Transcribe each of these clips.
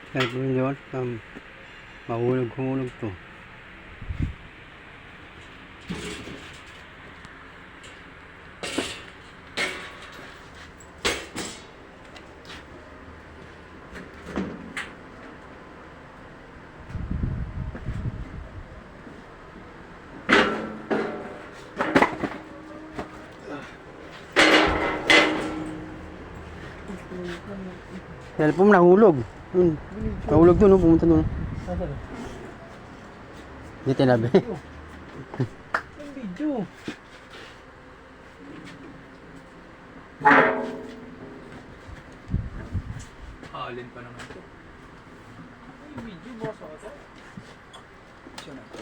Kahit mo yun, mahulog-hulog to. Cellphone nahulog. Nahulog doon, no? Pumunta doon. Hindi tinabi. Yung video. Alin pa naman ito. Yung video, boss ako. Siya na ito.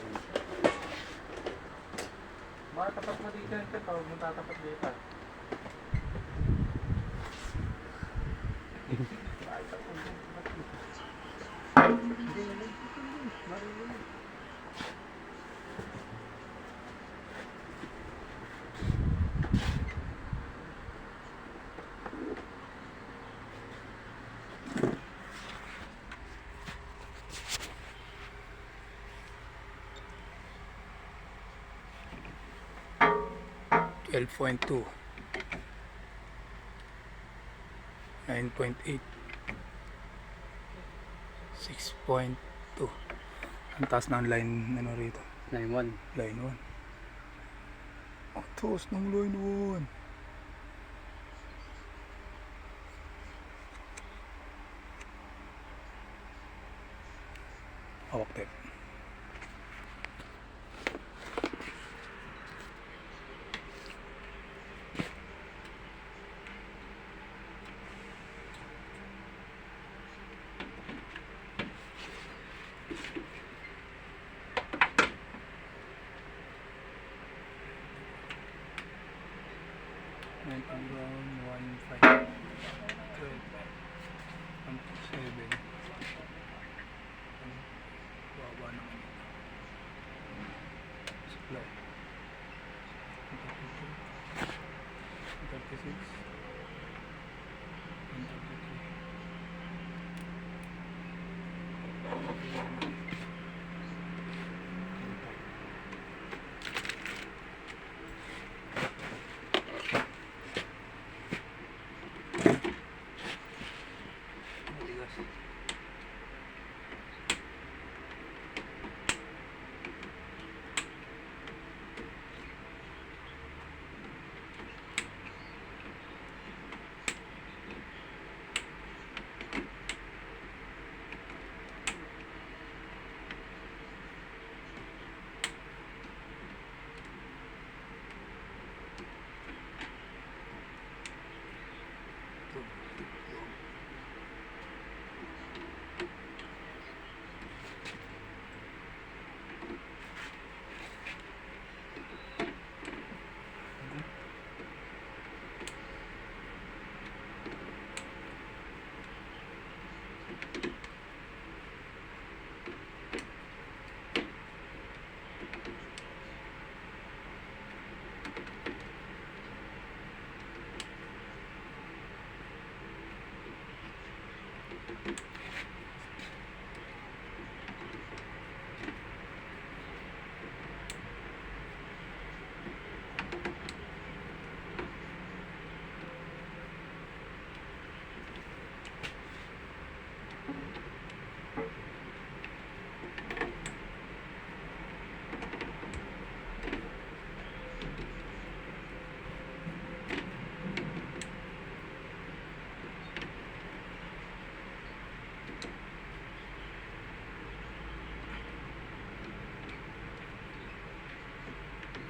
Baka tapat mo dito yung tao, mo tatapat dito. Twelve point two. 9.8. 6.2. Ang taas ng line ano rito. 9-1. Line 1. Ang taas ng line 1. Hawak tape. Around 1.5 7 baba naman supply 36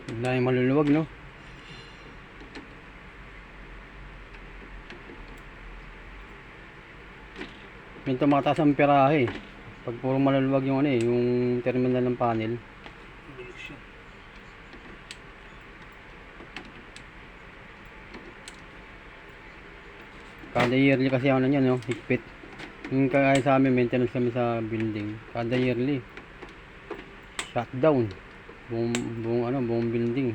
Wala yung maluluwag, no? Yung tumataas ang pirahe. Pag puro maluluwag yung ano eh, yung terminal ng panel. Kada yearly kasi ano niya, no? Higpit. Yung kaya sa amin, maintenance kami sa building. Kada yearly. Shutdown. Buong building.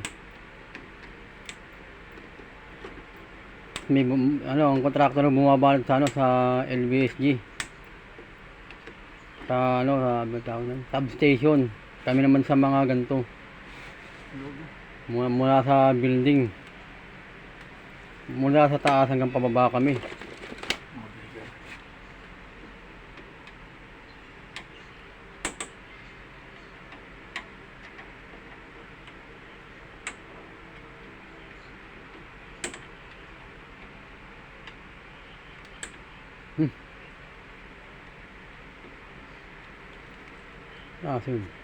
May ang contractor bumabalot sa ano sa LBSG. Sa ano, sa tawag nun, substation. Kami naman sa mga ganito. Mula sa building. Mula sa taas hanggang pababa kami. Asin.